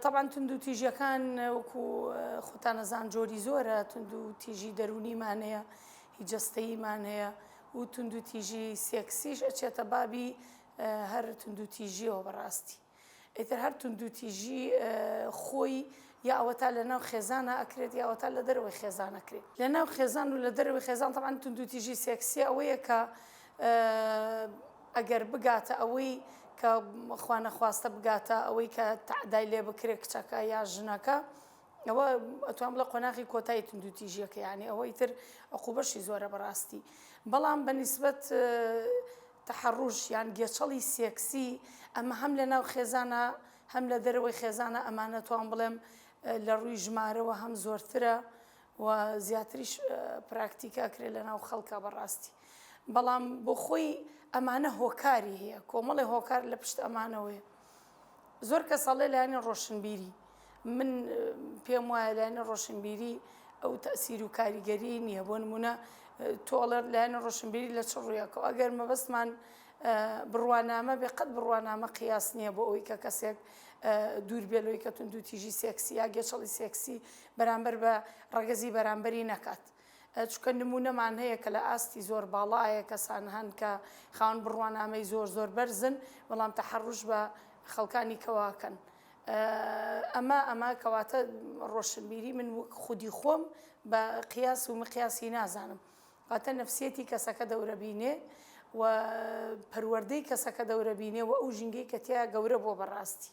طبعا تندو تیژی کان وکو خوتان زان جوری زوره تندو تیژی درونی مانه هیجستی مانه و تندو تیژی سکسیش اچه بابی هر تندو تیژی و براستی اتر هر تندو تیژی خوی یا اوتال لنا خزانه اکرد یا اوتال لدرو خزانه اکرد لنا خزان ولا درو خزان طبعا تندو تیژی سکسی اویه که اگر بقاته اوی كخوانا خواسته بقاتا أوي كتعداي لي بكريك تشاكا يا جناكا أو أتوامل قناخي كوتاي تندو تيجيك يعني أو يتر عقوبة شي زورة براستي بلام بالنسبة تحرش يعني جيتشالي سيكسي أما هم لنا وخزانة هم لدروي خزانة أمانة توامبلم لروي جمارة وهم زورترا وزياتريش براكتيكا كري لنا وخلقها براستي بلام بخوي ئەمانە هۆکاری هەیە کۆمەڵی هۆکار لە پشت ئەمانەوەیە زۆر کەس ئەڵێ لایەنی ڕۆشنبیری من پێم وایە لایەنی ڕۆشنبیری ئەو تەئسیر و کاریگەری نییە بۆ نمونە تۆڵەر لایەنی ڕۆشنبیری لە چ ڕوویەکەوە ئەگەر مەبەستمان بڕوانامە بێ قەت بڕوانامە قیاس نییە بۆ ئەوەی کە کەسێک دوور بێ لەوەی کە توندو تیژی سێکسی یا گێچەڵی سێکسی بەرامبەر بە ڕەگەزی بەرامبەری نەکات چونکە نمونەمان هەیە کە لە ئاستی زۆر باڵایە کەسان هەن کە خاوەن بڕوانامەی زۆر بەرزن بەڵام تەحەڕوش بە خەڵکانی کەواکەن ئەمە کەواتە ڕۆشنبیری من خودی خۆم بە قیاس و مقیاسی نازانم واتە نەفسیەتی کەسەکە دەورە بینێ و پەروەردەی کەسەکە دەورە بینێ و ئەو ژینگەی کە تیا گەورە بۆ بەڕاستی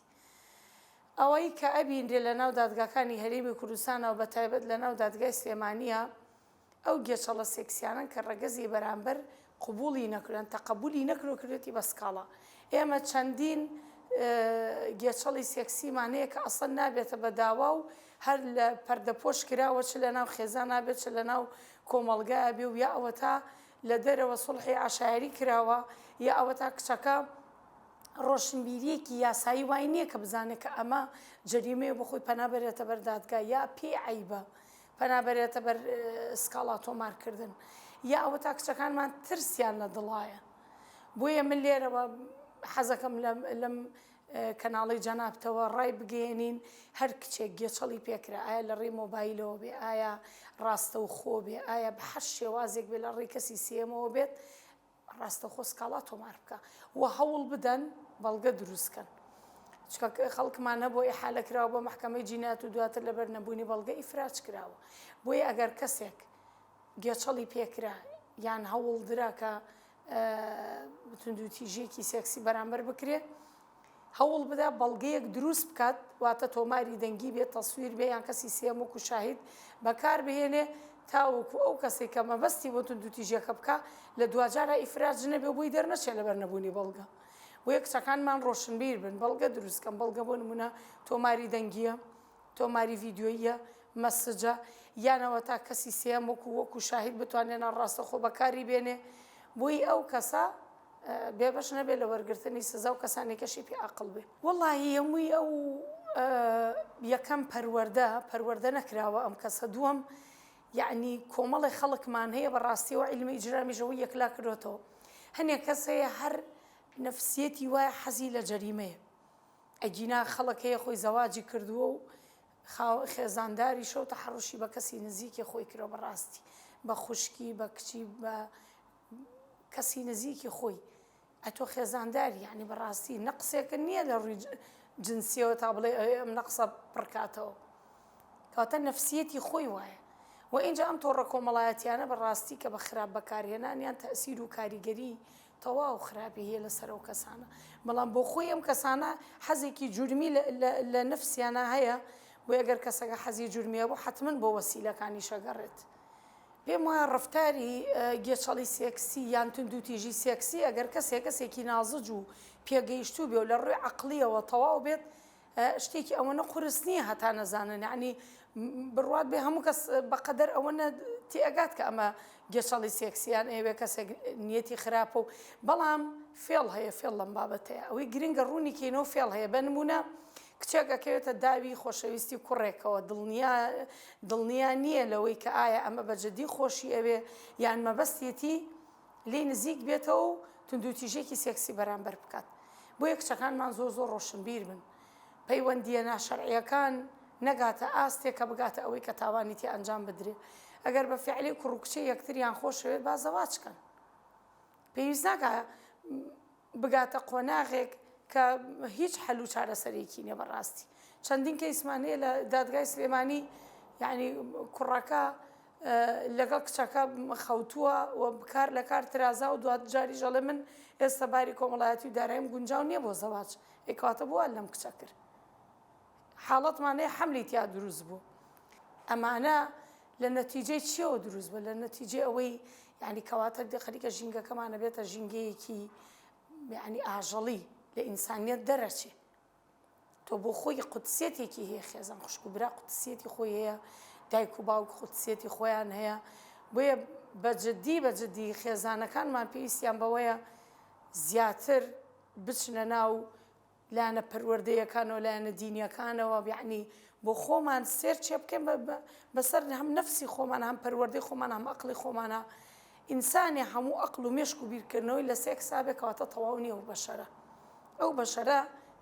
ئەوەی کە ئەبینرێ لە ناو دادگاکانی هەرێمی کوردستانەوە بەتایبەت لە ناو دادگای سلێمانیە ئەو گێچەڵە سێکسیانن کە ڕەگەزی بەرامبەر قبولی نەکردن تەقبولی نەکردێتی بە سکاڵا ئێمە چەندین گێچەڵی سێکسیمانەیە کە ئەسڵ نابێتە بە داوا و هەر لە پەردەپۆش کراوە چ لە ناو خێزان نابێت چ لە ناو کۆمەڵگایە بێ و یا ئەوە تا لە دەرەوە سوڵحی عاشایری کراوە یا ئەوە تا کچەکە ڕۆشنبیریەکی یاسایی وای نییە کە بزانێت کە ئەمە جەریمەیە بۆ خۆی پەنابێتە بەر دادگا یا پێی عیبە پەنابێتە بەر سکاڵا تۆمارکردن یا ئەوە تا کچەکانمان ترسیان لە دڵایە بۆیە من لێرەوە حەزەکەم لەم کەناڵی جەنابتەوە ڕای بگەێنین هەر کچێک گێچەڵی پێکرا ئایا لە ڕێی مۆبایلەوە بێ ئایا ڕاستە و خۆ بێ ئایا بە هەر شێوازێک بێ لە ڕێی کەسی سێمەوە بێت ڕاستە خۆ سکاڵا تۆمار بکە و هەوڵ بدەن بەڵگە دروستکەن چکە خەڵکمان هەبوو ئیحالە کراوە بۆ محکەمەی جینایەت و دواتر لەبەر نەبوونی بەڵگە ئیفراج کراوە بۆیە ئەگەر کەسێک گێچەڵی پێکرا یان هەوڵ درا کە توندوتیژێکی سێکسی بەرامبەر بکرێت هەوڵ بدا بەڵگەیەک دروست بکات واتە تۆماری دەنگی بێت تەسویر بێ یان کەسی سێم وەکو شاهید بەکار بهێنێ تاوەکو ئەو کەسێک کە مەبەستی بۆ توندوتیژەکە بکە لە دوجارە ئیفراج نەبێ بۆی دەرنەچێت لەبەر نەبوونی بەڵگە بۆیە کچەکانمان ڕۆشنبیر بن بەڵگە دروستکەن بەڵگە بۆ نمونە تۆماری دەنگیە تۆماری ڤیدیۆیە مەسجە یانەوە تا کەسی سێم وەکو شاهید بتوانێنە ڕاستەخۆ بەکاری بێنێ بۆی ئەو کەسە بێبەش نەبێت لە وەرگرتنی سزا و کەسانێکەشی پێ عەقڵ بێ وەڵڵاهی هەمووی ئەو یەکەم پەروەردە نەکراوە ئەم کەسە دووەم یعنی کۆمەڵی خەڵکمان هەیە بەڕاستی و عیلمی ئیجرامیژەوەی یەکلا کردوێتەوە هەنێک کەس هەیە هەر نفسیەتی وایە حەزی لە جەریمەیە ئەگینا خەڵک هەیە خۆی زەواجی کردووە و خێزانداری شەو تەحەڕوشی بە کەسی نزیکی خۆی کردەوە بەڕاستی بە خوشکی بە کچی بە کەسی نزیکی خۆی ئەتۆ خێزانداری یعنی بەڕاستی نەقسێکە نییە لە ڕووی جنسیەوە تا بڵێ ئەم نەقسە پڕکاتەوە کەواتە نفسیەتی خۆی وایە و اینجا ئەم تۆڕە کۆمەڵایەتیانە بەڕاستی کە بە خراپ بەکارهێنانیان تەئسیر و کاریگەری تەواو خراپی هەیە لەسەر ئەو کەسانە بەڵام بۆ خۆی ئەم کەسانە حەزێکی جورمی لە نفسیانە هەیە بۆ ئەگەر کەسەکە حەزی جورمیە بۆ حتمن بۆ وەسیلەکانی شەگەڕێت پێم وایە ڕفتاری گێچەڵی سێکسی یان توندوتیژی سێکسی ئەگەر کەسێکی نازج و پێگەیشتوو بێ و لە ڕووی عەقڵیەوە تەواو بێت شتێکی ئەوەنە قورس نییە هەتا نەزانن یعنی بڕوات بێ هەموو کەس بەقەدەر ئەوەنە تێئەگات کە ئەمە گێچەڵی سێکسیان ئەوێ کەسێک نیەتی خراپە و بەڵام فێڵ هەیە فێڵ لەم بابەتەیە ئەوەی گرنگە ڕوونی کەینەوە فێڵ هەیە بە نمونە کچێک ئەکەوێتە داوی خۆشەویستی کوڕێکەوە دڵنیا نییە لەوەی کە ئایا ئەمە بەجددی خۆشی ئەوێ یان مەبەستێتی لێ نزیک بێتەوە و توندوتیژێکی سێکسی بەرامبەر بکات بۆ یەک کچەکانمان زۆر ڕۆشنبیر بن پەیوەندیە ناشەرعیەکان نەگاتە ئاستێک کە بگاتە ئەوەی کە تاوانی تێ ئەنجام بدرێ. ئەگەر بە فیعلی کوڕکچە یەکتریان خۆشەوێت با زەواجکەن. پێویست ناکە بگاتە قۆناغێک کە هیچ حەل و چارەسەرێکی نییە بەڕاستی. چەندین کەیسمانەیە لە دادگای سلێمانی یعنی کوڕەکە لەگەڵ کچەکە خەوتووە و بکار لە کار ترازا و دوات جاری ژەڵێ من ئێستا باری کۆمەڵایەتی و داراییم گونجاو نییە بۆ زەواج ئێکاتە بووە لەم کچە کرد. حاڵەتمانەیە حەملی تیا دروست بوو. ئەمانە لە نەتیجەی چیەوە دروست بوو؟ لە نەتیجەی ئەوەی یعنی کەواتە خەریکە ژینگەکەمانە بێتە ژینگەیەکی یعنی ئاژەڵی لە ئینسانیەت دەرەچێ. تۆ بۆ خۆی قودسیەتێکی هەیە خێزان خوشک و برا قودسیەتی خۆی هەیە، دایک و باوک قودسیەتی خۆیان هەیە. بۆیە بەجددی خێزانەکانمان پێویستیان بەوەیە زیاتر بچنە ناو لایەنە پەروەردەیەکانەوە لایەنە دینیەکانەوە یعنی بۆ خۆمان سێر چێ بکەین بەسەر هەم نەفسی خۆمان هەم پەروەردەی خۆمان هەم ئەقڵی خۆمانە. ئینسانی هەموو ئەقڵ و مێشک و بیرکردنەوەی لە سێ حسابێکەوەتە تەواو نییە و بەشەرە. ئەو بەشەرە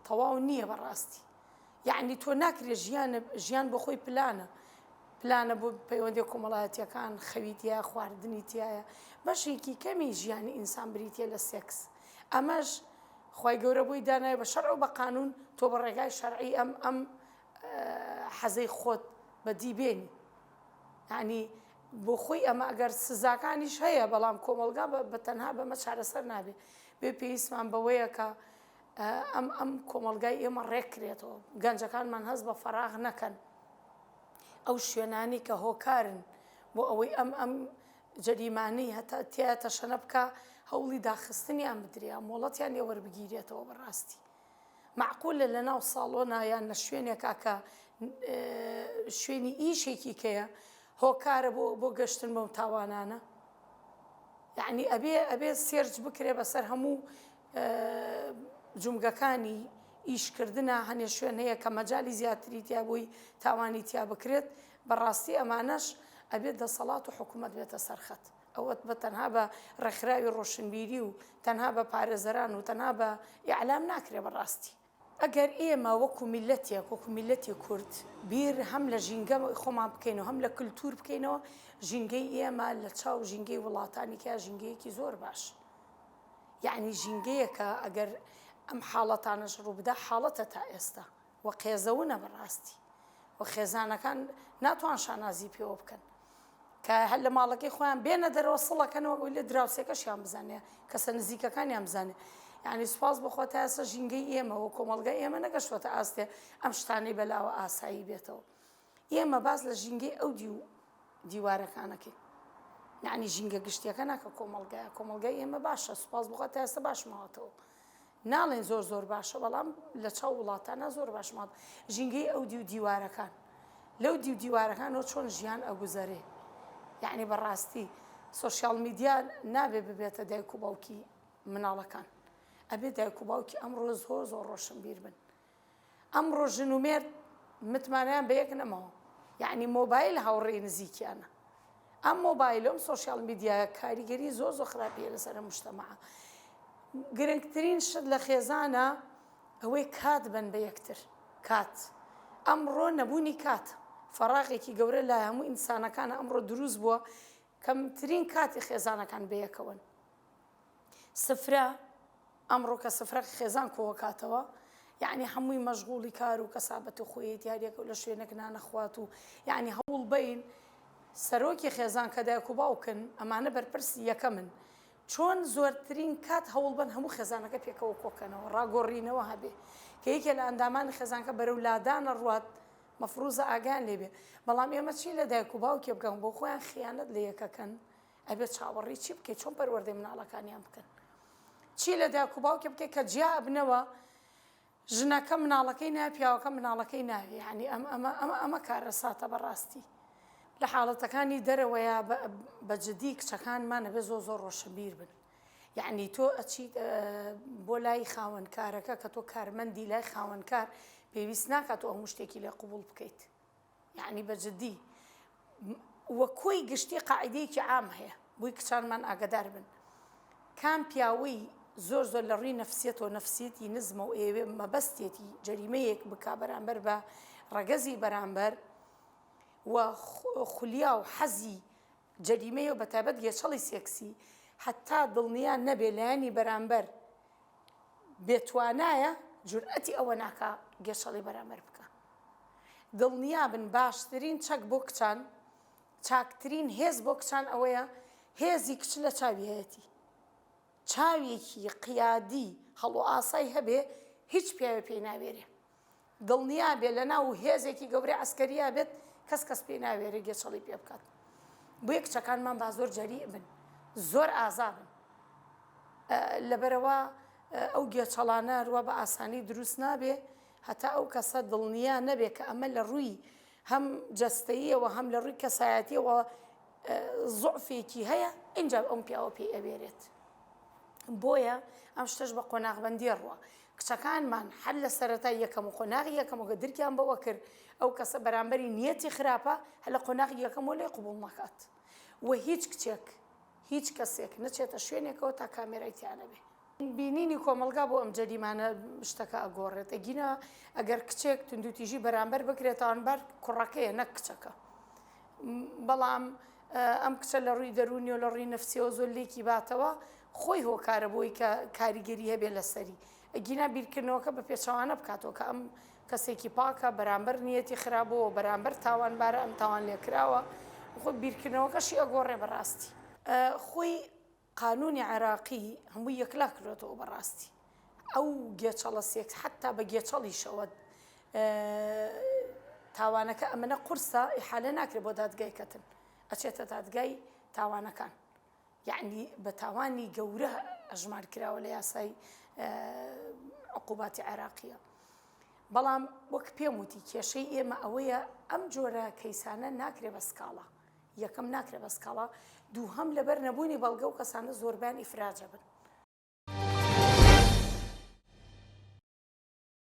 تەواو نییە بەڕاستی. یعنی تۆ ناکرێت ژیان بۆ خۆی پلانە بۆ پەیوەندی کۆمەڵایەتیەکان خەویتیە خواردنی تایە بەشێکی کەمی ژیانی ئینسان بریتە لە سێکس. ئەمەش خی گەورە بۆی دانایە بە شەرع و بە قانون تۆ بە ڕێگای شەرعی ئەم حەزەی خۆت بەدیبێنی. یعنی بۆ خۆی ئەمە ئەگەر سزاکانیش هەیە بەڵام کۆمەلگا بە تەنها بەمە چارەسەر نابێت. بێ پێویستمان بەوەیە کە ئەم کۆمەلگای ئێمە ڕێکرێتەوە گەنجەکانمان هەست بە فەراغ نەکەن. ئەو شوێنانی کە هۆکارن بۆ ئەوەی ئەم جەریمانەی هەتا تایە شەنە بکە هەوڵی داخستنی ئەم بدریا مۆڵەتیان لێ وەربگیرێتەوە بەڕاستی. معقولە لە ناو ساڵۆنە یان لە شوێنێکا کە شوێنی ئیشێکی کەیە هۆکارە بۆ گەشتن بەم تاوانانە. یعنی ئەبێ سێرج بکرێ بەسەر هەموو جومگەکانی ئیشکردنە هەنێ شوێن هەیە کە مەجای زیاتری تیا بووی تاوانی تیا بکرێت. بەڕاستی ئەمانەش ئەبێت دەسەڵات و حکوومەت بێتە سەرخەت. ئەوەت بە تەنها بە ڕێکخراوی ڕۆشنبیری و تەنها بە پارێزەران و تەنها بە ئیعلام ناکرێ بەڕاستی. ئەگەر ئێمە وەکو میلەتی کورد بیر هەم لە ژینگە خۆمان بکەینەوە هەم لە کللتور بکەینەوە ژینگەی ئێمە لە چاو ژینگەی وڵاتانی کە ژینگەیەکی زۆر باش. یعنی ژینگەیەکە ئەگەر ئەم حاڵەتانەش ڕوو بدا حاڵەتە تا ئێستا وە قێزەونە بەڕاستی و خێزانەکان ناتوان شانازی پێوە بکەن کە هەر لە ماڵەکەی خۆیان بێنە دەرەوە سڵەکەنەوە ئەوی لە دراوسێکەشیان بزانێ کەسە نزیکەکانیان بزانێ. یعنی سوپاس بخۆ تا ئێستا ژینگەی ئێمە و کۆمەڵگای ئێمە نەگەشتوەتە ئاستێ ئەم شتانەی بەلاوە ئاسایی بێتەوە. ئێمە باز لە ژینگەی ئەو دیوارەکانەکەی یعنی ژینگە گشتیەکە ناکە کۆمەڵگای ئێمە باشە سوپاس بخۆ تا ئێستا باش ماوەتەوە. ناڵێن زۆر باشە بەڵام لە چاو وڵاتانە زۆر باش ماوە. ژینگەی ئەو دیوارەکان لەو دیوارەکانەوە چۆن ژیان ئەگوزەرێ. یعنی بەڕاستی سۆشیال میدیا نابێ ببێتە دایک و باوکی مناڵەکان. ئەبێ دایک و باوکی ئەمڕۆ زۆر ڕۆشنبیر بن. ئەمڕۆ ژن و مێرد متمانیان بە یەک نەماوە. یعنی مۆبایل هاوڕێی نزیکیانە. ئەم مۆبایلۆم سۆشیال میدیایە کاریگەری زۆر خراپیە لەسەر مجتەمەعە. گرنگترین شت لە خێزانە ئەوەی کات بن بە یەکتر کات. ئەمڕۆ نەبوونی کات فەراغێکی گەورە لە هەموو ئینسانەکانە ئەمڕۆ دروست بووە کەمترین کاتی خێزانەکان بەیەکەوەن. سفرە ئەمڕۆ کە سفرە خێزان کۆوەکاتەوە یعنی هەمووی مەشغوڵی کار و کەسابەت و خۆی دیارێک لە شوێنێک نانەخوات و یعنی هەوڵ بین سەرۆکی خێزان کە دایک و باوکن ئەمانە بەرپرسی یەکە من چۆن زۆرترین کات هەوڵ بن هەموو خێزانەکە پێکەوە کۆکەنەوە ڕاگۆڕینەوە هەبێ کە یەکێ لە ئەندامانی خێزانکە بەرەو لادانە ڕوات مەفروزە ئاگان لێبێ. بەڵام ئێمە چی لە دایک و باوکێ بکەن بۆ خۆیان خیانەت لە یەکەکەن ئەبێت چاوەڕی چی بکەیت چۆن پەروەردەی مناڵەکانیان بکەن. چی لە دایک و باوکێ بکەیت کە جیا بنەوە ژنەکە مناڵەکەی ناوێ پیاوەکە مناڵەکەی ناوێ. یعنی ئەمە کارەساتە بەڕاستی. لە حاڵەتەکانی دەرەوەیە بەجددی کچەکانمان ئەبێ زۆر ڕۆشنبیر بن. یعنی تۆ ئەچیت بۆ لای خاوەنکارەکە کە تۆ کارمەندی لای خاوەنکار پێویست ناکات تۆ هەموو شتێکی لێ قبول بکەیت. یعنی بەجددی وە کۆی گشتی قاعیدەیەکی عام هەیە بۆی کچانمان ئاگدار بن. کام پیاوەی زۆر زۆر لە ڕووی نەفسیەتەوە نەفسیەتی نزمە و ئێوێ مەبەستێتی جەریمەیەک بکا بەرامبەر بە ڕەگەزی بەرامبەر و خولیا و حەزی جەریمەیە و بەتایبەت گێچەڵی سێکسی حتا دڵنیان نەبێ لایانی بەرامبەر بێتوانایە جورئەتی ئەوە ناکا گێچەڵی بەرامبەر بکە. دڵنیا بن باشترین چەک بۆ کچان چاکترین هێز بۆ کچان ئەوەیە هێزی کچ لە چاوی هەیەتی، چاوێکی قیادی هەڵو ئاسای هەبێ هیچ پیاوێ پێی ناوێرێ. دڵنیا بێ لە ناو هێزێکی گەورەی عەسکەریە بێت کەس پێی ناوێرێ گێچەڵی پێ بکات. بۆیە کچەکانمان با زۆر جەریء بن، زۆر ئازا بن، لەبەرەوە ئەو گێچەڵانە ڕوا بە ئاسانی دروست نابێ هەتا ئەو کەسە دڵنیا نەبێ کە ئەمە لە ڕووی هەم جەستەییەوە هەم لە ڕووی کەسایەتیەوە زوعفێکی هەیە ئینجا ئەم پیاوە پێی ئەوێرێت. بۆیە ئەم شتەش بە قۆناغبەندی ڕوە. کچەکانمان حەل لە سەرەتای یەکەم و قۆناغی یەکەم و دەرکیان بەوە کرد ئەو کەسە بەرامبەری نیەتی خراپە هەر لە قۆناغی یەکەم و لێ قبوڵ ناکات و هیچ کچێک هیچ کەسێک نەچێتە شوێنێکەوە تا کامێرای تیانە بێ. بینینی کۆمەلگا بۆ ئەم جەریمانە شتەکە ئەگۆڕێت. ئەگینە ئەگەر کچێک توندوتیژی بەرامبەر بکرێتەوەبەر کوڕەکەیە نەک کچەکە. بەڵام ئەم کچە لە ڕووی دەرونی و لە ڕووی نەفسیەوە زۆر لێکی باتەوە خۆی هۆکارە بۆی کە کاریگەری هەبێ لەسەری. ئەگینا بیرکردنەوەکە بە پێچەوانە بکاتەوە کە ئەم کەسێکی پاکە بەرامبەر نیەتی خراپەوە بەرامبەر تاوانبارە ئەم تاوان لێکراوە خۆی بیرکردنەوەکەشی ئەگۆڕێ بەڕاستی. خۆی قانونی عێراقی هەمووی یەکلا کردێتەوە بەڕاستی. ئەو گێچەڵە سێکس حتا بە گێچەڵیشەوە تاوانەکە ئەمەنە قورسە ئیحالە ناکرێت بۆ دادگای کەتن، ئەچێتە دادگای تاوانەکان. یعنی بە تاوانی گەورە ئەژمار کراوە لە یاسای عقوباتی عێراقیە. بەڵام وەک پێم وتی کێشەی ئێمە ئەوەیە ئەم جۆرە کەیسانە ناکرێت بە سکاڵا، یەکەم ناکرێت بە سکاڵا، دووهەم لەبەر نەبوونی بەڵگە و کەسانە زۆربیان ئیفراجە بن.